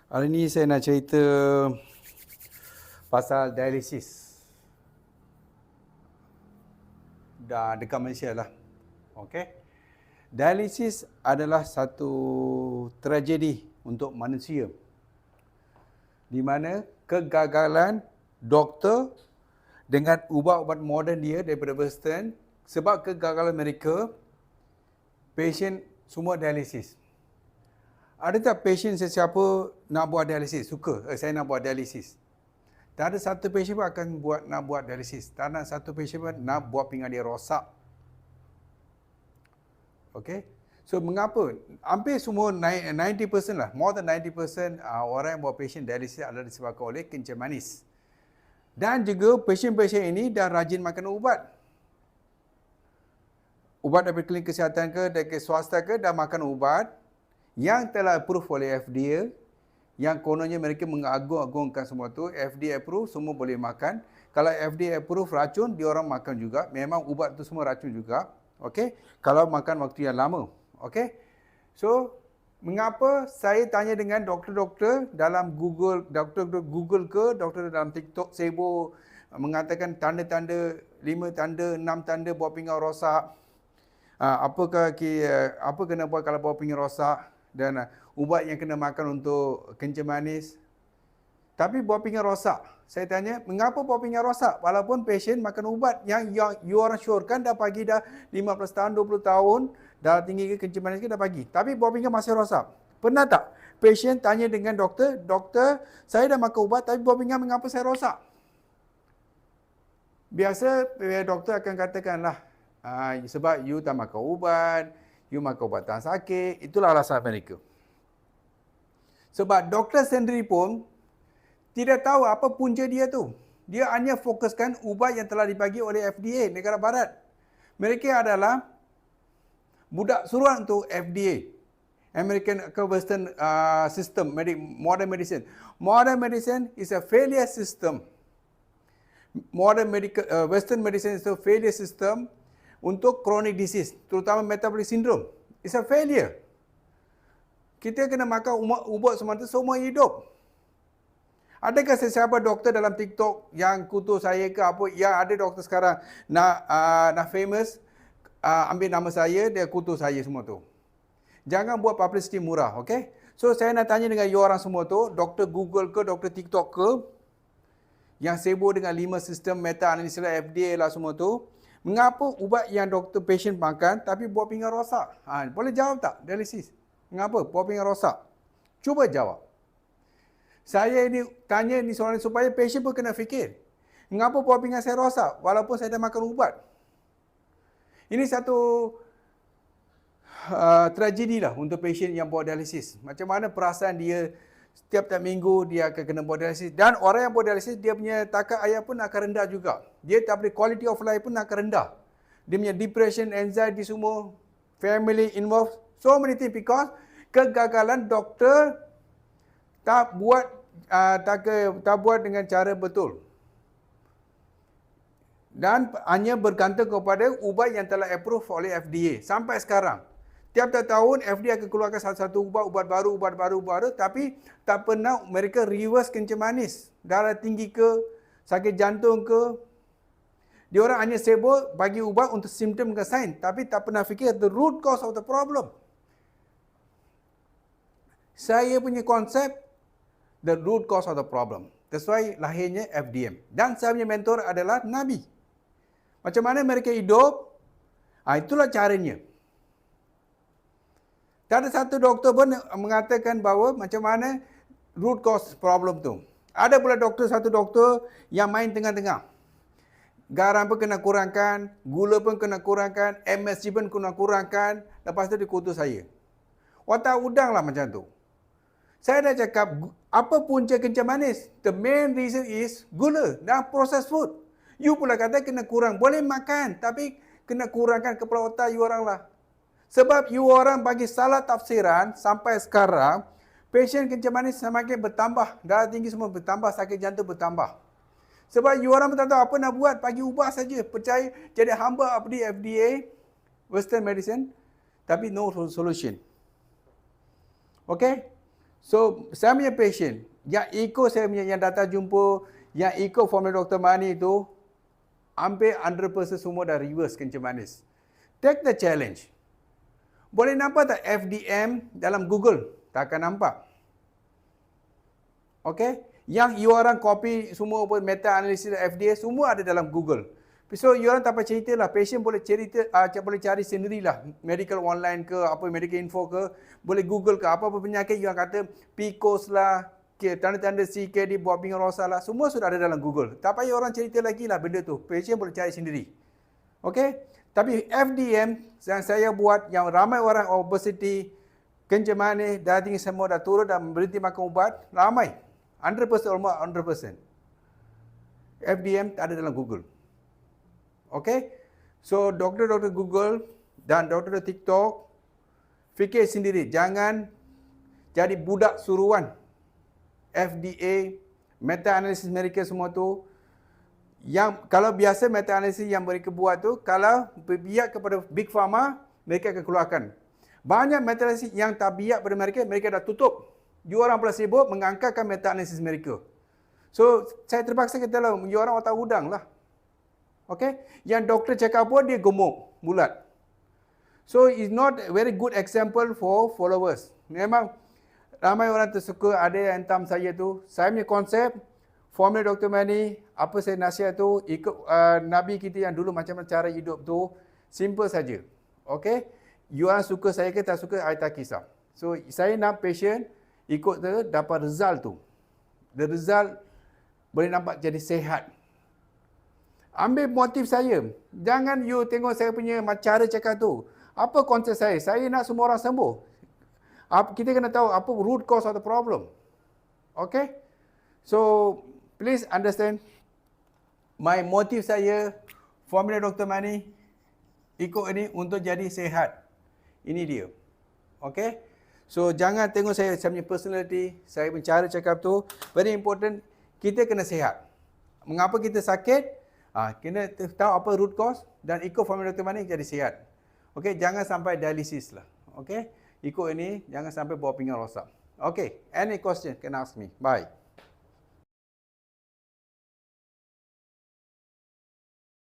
Hari ni saya nak cerita pasal dialisis. Dah dekat Malaysia lah. Okey. Dialisis adalah satu tragedi untuk manusia. Di mana kegagalan doktor dengan ubat-ubat moden dia daripada Western, sebab kegagalan mereka, pasien semua dialisis. Ada tak pasien sesiapa nak buat dialisis? Suka, saya nak buat dialisis. Tak ada satu pasien pun akan nak buat dialisis. Tak ada satu pasien pun nak buat pinggang dia rosak. Okay? So, mengapa? Hampir semua 90% lah, more than 90% orang yang buat pasien dialisis adalah disebabkan oleh kencing manis. Dan juga pasien-pasien ini dah rajin makan ubat. Ubat daripada klinik kesihatan ke, dari swasta ke, dah makan ubat yang telah approve oleh FDA, yang kononnya mereka mengagung-agungkan semua tu, FDA approve, semua boleh makan. Kalau FDA approve racun, dia orang makan juga. Memang ubat tu semua racun juga. Okey? Kalau makan waktu yang lama. Okey? So, mengapa saya tanya dengan doktor-doktor dalam Google, doktor Google ke, doktor dalam TikTok sibuk mengatakan tanda-tanda, 5 tanda, 6 tanda buah pinggang rosak. Apa kena buat kalau buah pinggang rosak? Dan ubat yang kena makan untuk kencing manis. Tapi buah pinggang rosak. Saya tanya, mengapa buah pinggang rosak? Walaupun pasien makan ubat yang you orang syorkan dah pagi dah 15 tahun, 20 tahun, dah tinggi ke kencing manis ke dah pagi. Tapi buah pinggang masih rosak. Pernah tak pasien tanya dengan doktor, doktor, saya dah makan ubat tapi buah pinggang mengapa saya rosak? Biasa doktor akan katakanlah, sebab you tak makan ubat, you makan ubat tahan sakit, itulah alasan mereka. Sebab doktor sendiri pun tidak tahu apa punca dia tu. Dia hanya fokuskan ubat yang telah dibagi oleh FDA, negara barat. Mereka adalah budak suruhan untuk FDA, American Western system, modern medicine. Modern medicine is a failure system. Western medicine is a failure system untuk chronic disease, terutama metabolic syndrome. It's a failure. Kita kena makan ubat semua itu seumur hidup. Adakah sesiapa doktor dalam TikTok yang kutus saya ke apa? Yang ada doktor sekarang nak famous, ambil nama saya, dia kutus saya semua tu. Jangan buat publicity murah, okay? So, saya nak tanya dengan you orang semua tu, doktor Google ke, doktor TikTok ke, yang sibuk dengan 5 sistem meta-analysis lah, FDA lah semua tu, mengapa ubat yang doktor patient makan tapi buah pinggang rosak? Boleh jawab tak? Dialisis. Mengapa buah pinggang rosak? Cuba jawab. Saya ini tanya ni soalan supaya patient pun kena fikir. Mengapa buah pinggang saya rosak walaupun saya dah makan ubat? Ini satu tragedi lah untuk patient yang buat dialisis. Macam mana perasaan dia setiap minggu dia akan kena buat dialisis. Dan orang yang buat dialisis, dia punya takar air pun akan rendah juga. Dia tak boleh, quality of life pun akan rendah. Dia punya depression, anxiety semua, family involved, so many things because kegagalan doktor tak buat dengan cara betul. Dan hanya bergantung kepada ubat yang telah approve oleh FDA sampai sekarang. Tiap-tiap tahun FDA akan keluarkan satu-satu ubat baru, tapi tak pernah mereka reverse kencing manis, darah tinggi ke, sakit jantung ke. Diorang hanya sibuk bagi ubat untuk simptom ke sign, tapi tak pernah fikir the root cause of the problem. Saya punya konsep, the root cause of the problem. That's why lahirnya FDM. Dan saya punya mentor adalah Nabi. Macam mana mereka hidup, itulah caranya. Tak ada satu doktor pun mengatakan bahawa macam mana root cause problem tu. Ada pula satu doktor yang main tengah-tengah. Garam pun kena kurangkan, gula pun kena kurangkan, MSG pun kena kurangkan, lepas tu dia kutus saya. Otak udang lah macam tu. Saya dah cakap, apa punca kencing manis? The main reason is gula dan processed food. You pula kata kena kurang. Boleh makan, tapi kena kurangkan kepala otak you orang lah. Sebab you orang bagi salah tafsiran sampai sekarang, pasien kencing manis semakin bertambah, darah tinggi semua bertambah, sakit jantung bertambah. Sebab you orang pun tak tahu apa nak buat, bagi ubah saja. Percaya jadi hamba abdi FDA, Western medicine, tapi no solution. Okay? So, saya punya patient, yang ikut saya punya, yang datang jumpa, yang ikut formula Dr. Mani itu, hampir 100% semua dah reverse kencing manis. Take the challenge. Boleh nampak tak FDM dalam Google? Tak akan nampak. Okay? Yang you orang copy semua meta-analisis FDA, semua ada dalam Google. So, you orang tak payah cerita lah. Patient boleh cerita, boleh cari sendirilah. Medical online ke, apa medical info ke, boleh Google ke, apa-apa penyakit you orang kata, PCOS lah, tanda-tanda CKD, buah pinggang rosa lah, semua sudah ada dalam Google. Tak payah orang cerita lagi lah benda tu. Patient boleh cari sendiri. Okay? Tapi FDM yang saya buat, yang ramai orang obesity, kencing manis, darah tinggi semua dah turun dan berhenti makan ubat, ramai. 100%, almost 100%. FDM tak ada dalam Google. Okay? So, doktor-doktor Google dan doktor TikTok, fikir sendiri. Jangan jadi budak suruhan. FDA, meta-analisis mereka semua tu, yang kalau biasa meta-analisis yang mereka buat tu, kalau berpihak kepada Big Pharma, mereka akan keluarkan. Banyak meta-analisis yang tak biak pada mereka, mereka dah tutup. You orang placebo mengangkatkan meta-analisis mereka. So, saya terpaksa kata lah, you orang otak udang lah. Okay? Yang doktor cakap pun dia gemuk, bulat. So, it's not a very good example for followers. Memang ramai orang tersuka, ada yang hentam saya tu. Saya punya konsep, formula Dr. Mani, apa saya nasihat tu, ikut Nabi kita yang dulu macam mana cara hidup tu, simple saja. Okay? You orang suka saya ke tak suka, saya tak kisah. So, saya nak patient ikut tu, dapat result tu. The result boleh nampak jadi sehat. Ambil motif saya. Jangan you tengok saya punya cara cakap tu. Apa konsep saya? Saya nak semua orang sembuh. Kita kena tahu apa root cause of the problem. Okay? So, please understand. My motif saya, formula Dr. Mani, ikut ini untuk jadi sehat. Ini dia. Okay? So, jangan tengok saya punya personality, saya punya cara cakap tu. Very important, kita kena sehat. Mengapa kita sakit? Kena tahu apa root cause dan ikut formula Dr. Mani jadi sihat. Okey, jangan sampai dialisis lah. Okey, ikut ini, jangan sampai buah pinggang rosak. Okey, any question can ask me. Bye.